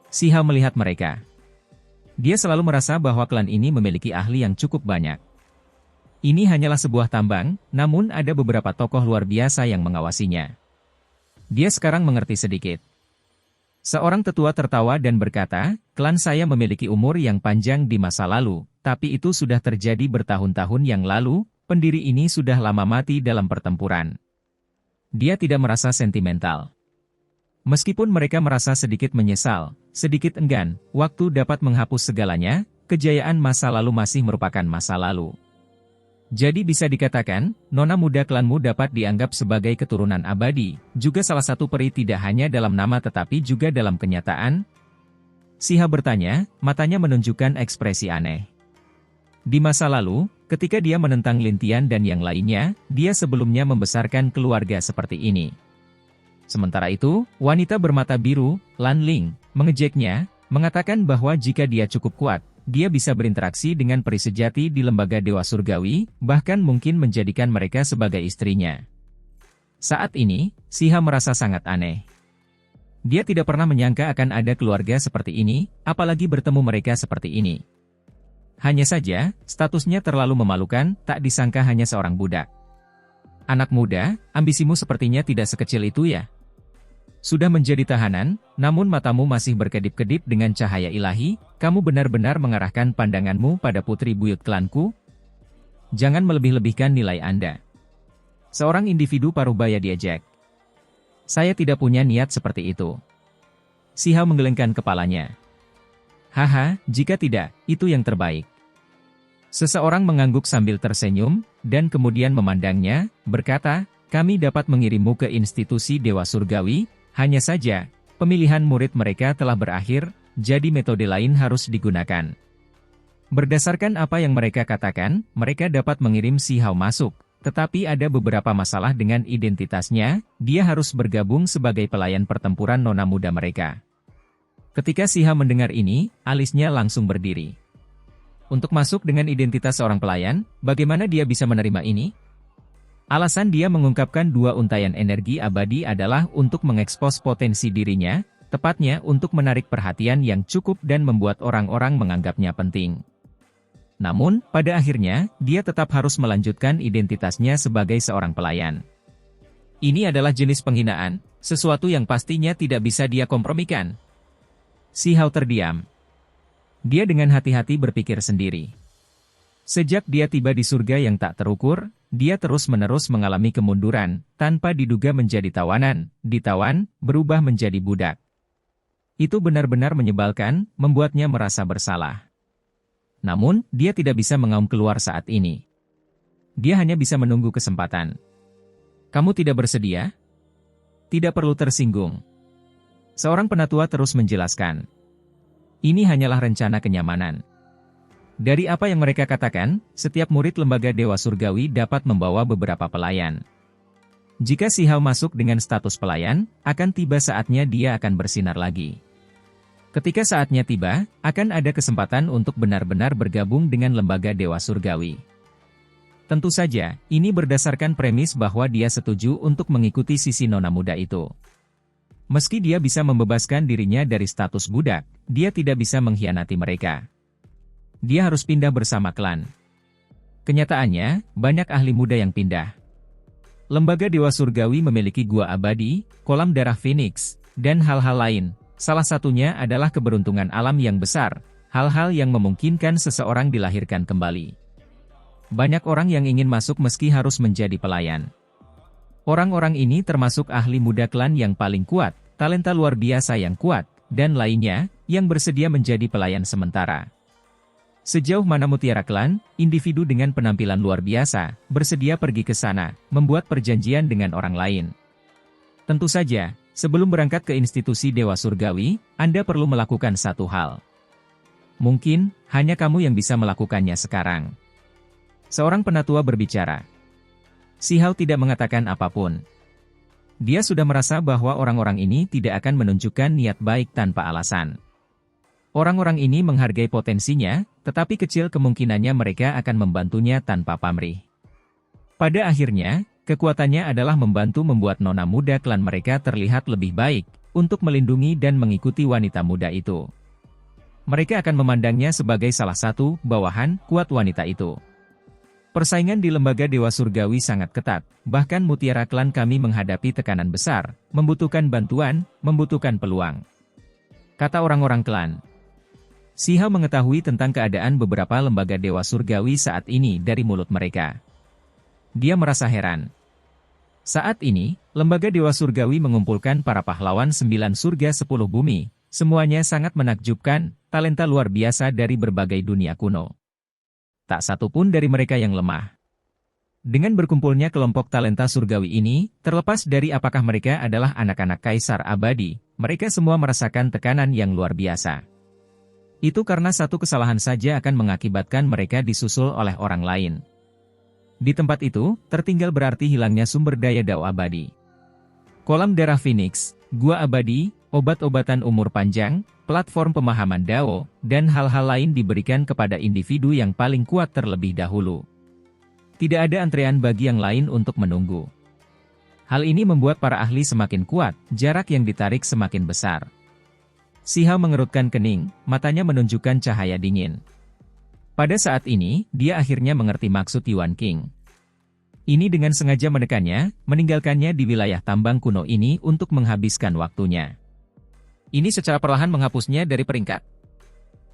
Si Hao melihat mereka. Dia selalu merasa bahwa klan ini memiliki ahli yang cukup banyak. Ini hanyalah sebuah tambang, namun ada beberapa tokoh luar biasa yang mengawasinya. Dia sekarang mengerti sedikit. Seorang tetua tertawa dan berkata, klan saya memiliki umur yang panjang di masa lalu, tapi itu sudah terjadi bertahun-tahun yang lalu, pendiri ini sudah lama mati dalam pertempuran. Dia tidak merasa sentimental. Meskipun mereka merasa sedikit menyesal, sedikit enggan, waktu dapat menghapus segalanya, kejayaan masa lalu masih merupakan masa lalu. Jadi bisa dikatakan, nona muda klanmu dapat dianggap sebagai keturunan abadi, juga salah satu peri tidak hanya dalam nama tetapi juga dalam kenyataan? Si Hao bertanya, matanya menunjukkan ekspresi aneh. Di masa lalu, ketika dia menentang Lintian dan yang lainnya, dia sebelumnya membesarkan keluarga seperti ini. Sementara itu, wanita bermata biru, Lan Ling, mengejeknya, mengatakan bahwa jika dia cukup kuat, dia bisa berinteraksi dengan peri sejati di lembaga Dewa Surgawi, bahkan mungkin menjadikan mereka sebagai istrinya. Saat ini, Siha merasa sangat aneh. Dia tidak pernah menyangka akan ada keluarga seperti ini, apalagi bertemu mereka seperti ini. Hanya saja, statusnya terlalu memalukan, tak disangka hanya seorang budak. Anak muda, ambisimu sepertinya tidak sekecil itu ya. Sudah menjadi tahanan, namun matamu masih berkedip-kedip dengan cahaya ilahi, kamu benar-benar mengarahkan pandanganmu pada putri buyut klanku? Jangan melebih-lebihkan nilai Anda. Seorang individu parubaya diejek. Saya tidak punya niat seperti itu. Siha menggelengkan kepalanya. Haha, jika tidak, itu yang terbaik. Seseorang mengangguk sambil tersenyum, dan kemudian memandangnya, berkata, kami dapat mengirimmu ke institusi Dewa Surgawi, hanya saja, pemilihan murid mereka telah berakhir, jadi metode lain harus digunakan. Berdasarkan apa yang mereka katakan, mereka dapat mengirim Si Hao masuk. Tetapi ada beberapa masalah dengan identitasnya, dia harus bergabung sebagai pelayan pertempuran nona muda mereka. Ketika Siha mendengar ini, alisnya langsung berdiri. Untuk masuk dengan identitas seorang pelayan, bagaimana dia bisa menerima ini? Alasan dia mengungkapkan 2 untaian energi abadi adalah untuk mengekspos potensi dirinya, tepatnya untuk menarik perhatian yang cukup dan membuat orang-orang menganggapnya penting. Namun, pada akhirnya, dia tetap harus melanjutkan identitasnya sebagai seorang pelayan. Ini adalah jenis penghinaan, sesuatu yang pastinya tidak bisa dia kompromikan. Si Hao terdiam. Dia dengan hati-hati berpikir sendiri. Sejak dia tiba di surga yang tak terukur, dia terus-menerus mengalami kemunduran, tanpa diduga menjadi tawanan, ditawan, berubah menjadi budak. Itu benar-benar menyebalkan, membuatnya merasa bersalah. Namun, dia tidak bisa mengaum keluar saat ini. Dia hanya bisa menunggu kesempatan. Kamu tidak bersedia? Tidak perlu tersinggung. Seorang penatua terus menjelaskan. Ini hanyalah rencana kenyamanan. Dari apa yang mereka katakan, setiap murid lembaga Dewa Surgawi dapat membawa beberapa pelayan. Jika Si Hao masuk dengan status pelayan, akan tiba saatnya dia akan bersinar lagi. Ketika saatnya tiba, akan ada kesempatan untuk benar-benar bergabung dengan lembaga Dewa Surgawi. Tentu saja, ini berdasarkan premis bahwa dia setuju untuk mengikuti sisi nona muda itu. Meski dia bisa membebaskan dirinya dari status budak, dia tidak bisa mengkhianati mereka. Dia harus pindah bersama klan. Kenyataannya, banyak ahli muda yang pindah. Lembaga Dewa Surgawi memiliki gua abadi, kolam darah Phoenix, dan hal-hal lain. Salah satunya adalah keberuntungan alam yang besar, hal-hal yang memungkinkan seseorang dilahirkan kembali. Banyak orang yang ingin masuk meski harus menjadi pelayan. Orang-orang ini termasuk ahli muda klan yang paling kuat, talenta luar biasa yang kuat, dan lainnya, yang bersedia menjadi pelayan sementara. Sejauh mana Mutiara Klan, individu dengan penampilan luar biasa, bersedia pergi ke sana, membuat perjanjian dengan orang lain. Tentu saja, sebelum berangkat ke institusi Dewa Surgawi, Anda perlu melakukan satu hal. Mungkin, hanya kamu yang bisa melakukannya sekarang. Seorang penatua berbicara. Si Hao tidak mengatakan apapun. Dia sudah merasa bahwa orang-orang ini tidak akan menunjukkan niat baik tanpa alasan. Orang-orang ini menghargai potensinya, tetapi kecil kemungkinannya mereka akan membantunya tanpa pamrih. Pada akhirnya, kekuatannya adalah membantu membuat nona muda klan mereka terlihat lebih baik, untuk melindungi dan mengikuti wanita muda itu. Mereka akan memandangnya sebagai salah satu bawahan kuat wanita itu. Persaingan di lembaga Dewa Surgawi sangat ketat, bahkan Mutiara Klan kami menghadapi tekanan besar, membutuhkan bantuan, membutuhkan peluang. Kata orang-orang klan. Si Hao mengetahui tentang keadaan beberapa lembaga Dewa Surgawi saat ini dari mulut mereka. Dia merasa heran. Saat ini, lembaga Dewa Surgawi mengumpulkan para pahlawan 9 surga 10 bumi, semuanya sangat menakjubkan, talenta luar biasa dari berbagai dunia kuno. Tak satu pun dari mereka yang lemah. Dengan berkumpulnya kelompok talenta surgawi ini, terlepas dari apakah mereka adalah anak-anak kaisar abadi, mereka semua merasakan tekanan yang luar biasa. Itu karena satu kesalahan saja akan mengakibatkan mereka disusul oleh orang lain. Di tempat itu, tertinggal berarti hilangnya sumber daya Dao abadi. Kolam darah Phoenix, gua abadi, obat-obatan umur panjang, platform pemahaman Dao, dan hal-hal lain diberikan kepada individu yang paling kuat terlebih dahulu. Tidak ada antrean bagi yang lain untuk menunggu. Hal ini membuat para ahli semakin kuat, jarak yang ditarik semakin besar. Si Hao mengerutkan kening, matanya menunjukkan cahaya dingin. Pada saat ini, dia akhirnya mengerti maksud Yuan King. Ini dengan sengaja menekannya, meninggalkannya di wilayah tambang kuno ini untuk menghabiskan waktunya. Ini secara perlahan menghapusnya dari peringkat.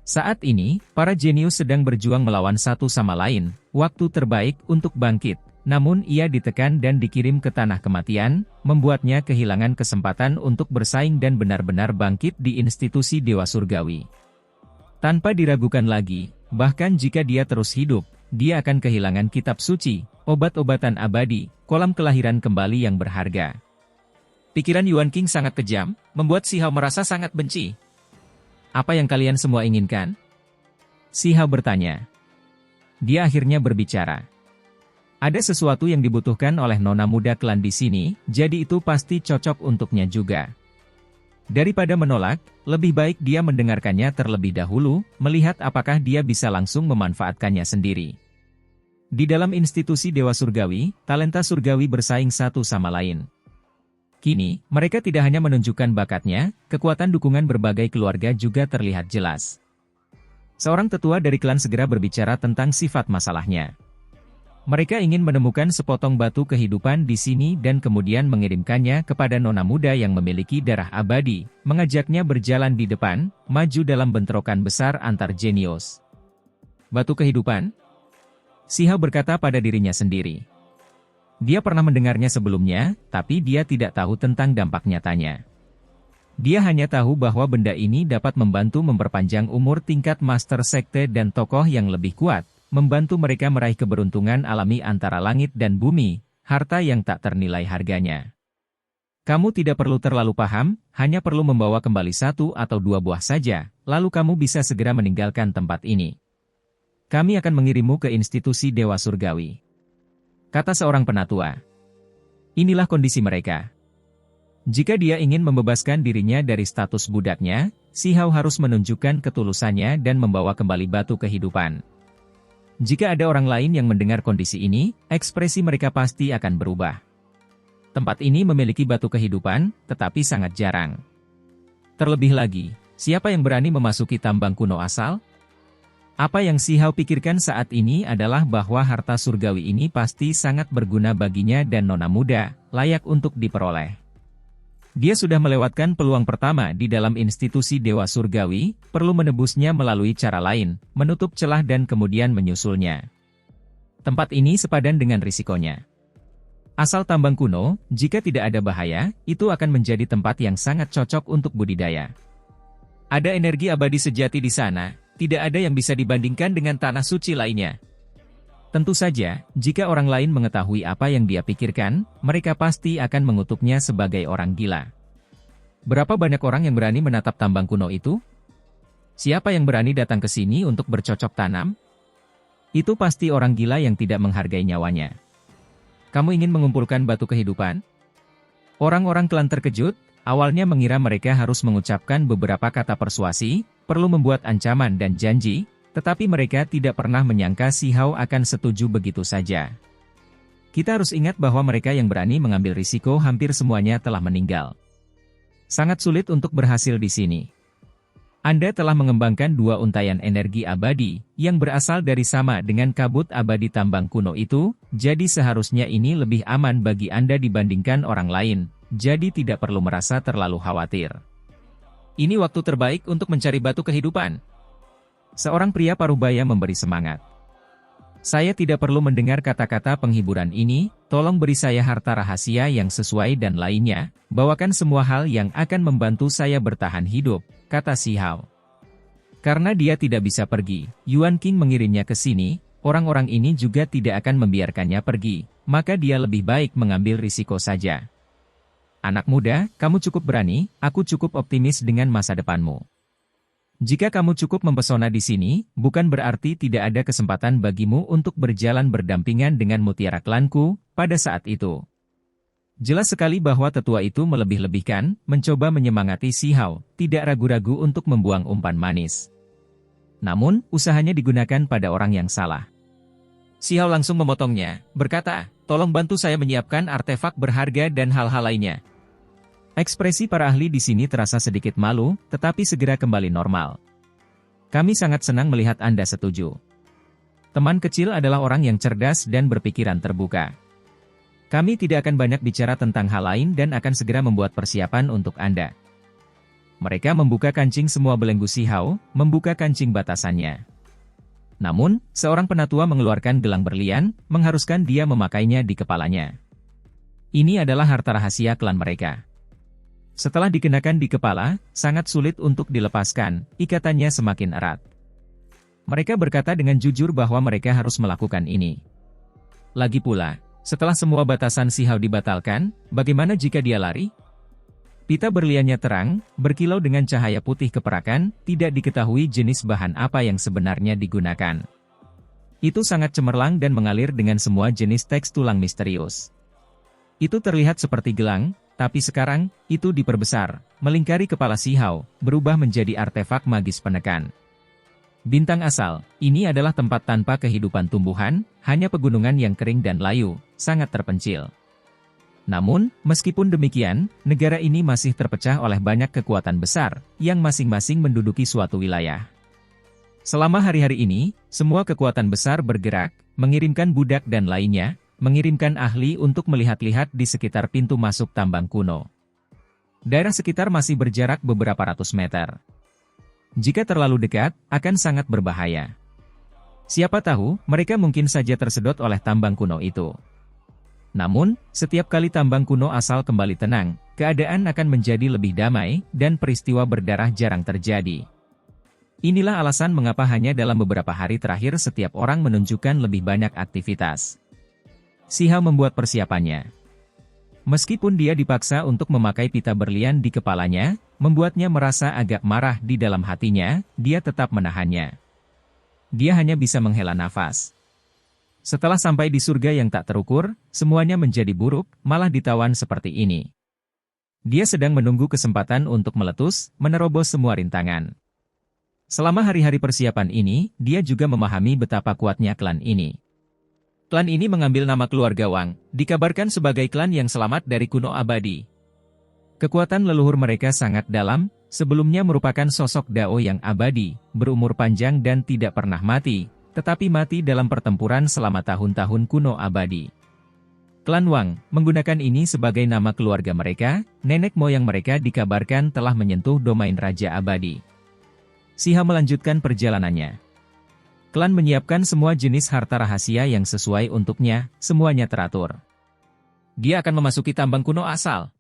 Saat ini, para jenius sedang berjuang melawan satu sama lain, waktu terbaik untuk bangkit. Namun ia ditekan dan dikirim ke tanah kematian, membuatnya kehilangan kesempatan untuk bersaing dan benar-benar bangkit di institusi Dewa Surgawi. Tanpa diragukan lagi, bahkan jika dia terus hidup, dia akan kehilangan kitab suci, obat-obatan abadi, kolam kelahiran kembali yang berharga. Pikiran Yuan King sangat kejam, membuat Si Hao merasa sangat benci. Apa yang kalian semua inginkan? Si Hao bertanya. Dia akhirnya berbicara. Ada sesuatu yang dibutuhkan oleh nona muda klan di sini, jadi itu pasti cocok untuknya juga. Daripada menolak, lebih baik dia mendengarkannya terlebih dahulu, melihat apakah dia bisa langsung memanfaatkannya sendiri. Di dalam institusi Dewa Surgawi, talenta surgawi bersaing satu sama lain. Kini, mereka tidak hanya menunjukkan bakatnya, kekuatan dukungan berbagai keluarga juga terlihat jelas. Seorang tetua dari klan segera berbicara tentang sifat masalahnya. Mereka ingin menemukan sepotong batu kehidupan di sini dan kemudian mengirimkannya kepada nona muda yang memiliki darah abadi, mengajaknya berjalan di depan, maju dalam bentrokan besar antar jenius. Batu kehidupan? Si Hao berkata pada dirinya sendiri. Dia pernah mendengarnya sebelumnya, tapi dia tidak tahu tentang dampak nyatanya. Dia hanya tahu bahwa benda ini dapat membantu memperpanjang umur tingkat master sekte dan tokoh yang lebih kuat, membantu mereka meraih keberuntungan alami antara langit dan bumi, harta yang tak ternilai harganya. Kamu tidak perlu terlalu paham, hanya perlu membawa kembali 1 atau 2 buah saja, lalu kamu bisa segera meninggalkan tempat ini. Kami akan mengirimmu ke institusi Dewa Surgawi. Kata seorang penatua. Inilah kondisi mereka. Jika dia ingin membebaskan dirinya dari status budaknya, Si Hao harus menunjukkan ketulusannya dan membawa kembali batu kehidupan. Jika ada orang lain yang mendengar kondisi ini, ekspresi mereka pasti akan berubah. Tempat ini memiliki batu kehidupan, tetapi sangat jarang. Terlebih lagi, siapa yang berani memasuki tambang kuno asal? Apa yang Si Hao pikirkan saat ini adalah bahwa harta surgawi ini pasti sangat berguna baginya dan nona muda, layak untuk diperoleh. Dia sudah melewatkan peluang pertama di dalam institusi Dewa Surgawi, perlu menebusnya melalui cara lain, menutup celah dan kemudian menyusulnya. Tempat ini sepadan dengan risikonya. Asal tambang kuno, jika tidak ada bahaya, itu akan menjadi tempat yang sangat cocok untuk budidaya. Ada energi abadi sejati di sana, tidak ada yang bisa dibandingkan dengan tanah suci lainnya. Tentu saja, jika orang lain mengetahui apa yang dia pikirkan, mereka pasti akan mengutuknya sebagai orang gila. Berapa banyak orang yang berani menatap tambang kuno itu? Siapa yang berani datang ke sini untuk bercocok tanam? Itu pasti orang gila yang tidak menghargai nyawanya. Kamu ingin mengumpulkan batu kehidupan? Orang-orang klan terkejut, awalnya mengira mereka harus mengucapkan beberapa kata persuasi, perlu membuat ancaman dan janji, tetapi mereka tidak pernah menyangka Si Hao akan setuju begitu saja. Kita harus ingat bahwa mereka yang berani mengambil risiko hampir semuanya telah meninggal. Sangat sulit untuk berhasil di sini. Anda telah mengembangkan 2 untayan energi abadi, yang berasal dari sama dengan kabut abadi tambang kuno itu, jadi seharusnya ini lebih aman bagi Anda dibandingkan orang lain, jadi tidak perlu merasa terlalu khawatir. Ini waktu terbaik untuk mencari batu kehidupan. Seorang pria parubaya memberi semangat. Saya tidak perlu mendengar kata-kata penghiburan ini, tolong beri saya harta rahasia yang sesuai dan lainnya, bawakan semua hal yang akan membantu saya bertahan hidup, kata Si Hao. Karena dia tidak bisa pergi, Yuan King mengirimnya ke sini, orang-orang ini juga tidak akan membiarkannya pergi, maka dia lebih baik mengambil risiko saja. Anak muda, kamu cukup berani, aku cukup optimis dengan masa depanmu. Jika kamu cukup mempesona di sini, bukan berarti tidak ada kesempatan bagimu untuk berjalan berdampingan dengan mutiara klanku, pada saat itu. Jelas sekali bahwa tetua itu melebih-lebihkan, mencoba menyemangati Si Hao, tidak ragu-ragu untuk membuang umpan manis. Namun, usahanya digunakan pada orang yang salah. Si Hao langsung memotongnya, berkata, "Tolong bantu saya menyiapkan artefak berharga dan hal-hal lainnya." Ekspresi para ahli di sini terasa sedikit malu, tetapi segera kembali normal. "Kami sangat senang melihat Anda setuju. Teman kecil adalah orang yang cerdas dan berpikiran terbuka. Kami tidak akan banyak bicara tentang hal lain dan akan segera membuat persiapan untuk Anda." Mereka membuka kancing semua belenggu Si Hao, membuka kancing batasannya. Namun, seorang penatua mengeluarkan gelang berlian, mengharuskan dia memakainya di kepalanya. Ini adalah harta rahasia klan mereka. Setelah dikenakan di kepala, sangat sulit untuk dilepaskan, ikatannya semakin erat. Mereka berkata dengan jujur bahwa mereka harus melakukan ini. Lagi pula, setelah semua batasan Si Hao dibatalkan, bagaimana jika dia lari? Pita berliannya terang, berkilau dengan cahaya putih keperakan, tidak diketahui jenis bahan apa yang sebenarnya digunakan. Itu sangat cemerlang dan mengalir dengan semua jenis teks tulang misterius. Itu terlihat seperti gelang, tapi sekarang, itu diperbesar, melingkari kepala Si Hao, berubah menjadi artefak magis penekan. Bintang asal, ini adalah tempat tanpa kehidupan tumbuhan, hanya pegunungan yang kering dan layu, sangat terpencil. Namun, meskipun demikian, negara ini masih terpecah oleh banyak kekuatan besar, yang masing-masing menduduki suatu wilayah. Selama hari-hari ini, semua kekuatan besar bergerak, mengirimkan budak dan lainnya, mengirimkan ahli untuk melihat-lihat di sekitar pintu masuk tambang kuno. Daerah sekitar masih berjarak beberapa ratus meter. Jika terlalu dekat, akan sangat berbahaya. Siapa tahu, mereka mungkin saja tersedot oleh tambang kuno itu. Namun, setiap kali tambang kuno asal kembali tenang, keadaan akan menjadi lebih damai, dan peristiwa berdarah jarang terjadi. Inilah alasan mengapa hanya dalam beberapa hari terakhir setiap orang menunjukkan lebih banyak aktivitas. Si Hao membuat persiapannya. Meskipun dia dipaksa untuk memakai pita berlian di kepalanya, membuatnya merasa agak marah di dalam hatinya, dia tetap menahannya. Dia hanya bisa menghela nafas. Setelah sampai di surga yang tak terukur, semuanya menjadi buruk, malah ditawan seperti ini. Dia sedang menunggu kesempatan untuk meletus, menerobos semua rintangan. Selama hari-hari persiapan ini, dia juga memahami betapa kuatnya klan ini. Klan ini mengambil nama keluarga Wang, dikabarkan sebagai klan yang selamat dari kuno abadi. Kekuatan leluhur mereka sangat dalam, sebelumnya merupakan sosok Dao yang abadi, berumur panjang dan tidak pernah mati, tetapi mati dalam pertempuran selama tahun-tahun kuno abadi. Klan Wang menggunakan ini sebagai nama keluarga mereka, nenek moyang mereka dikabarkan telah menyentuh domain Raja Abadi. Si Hao melanjutkan perjalanannya. Klan menyiapkan semua jenis harta rahasia yang sesuai untuknya, semuanya teratur. Dia akan memasuki tambang kuno asal.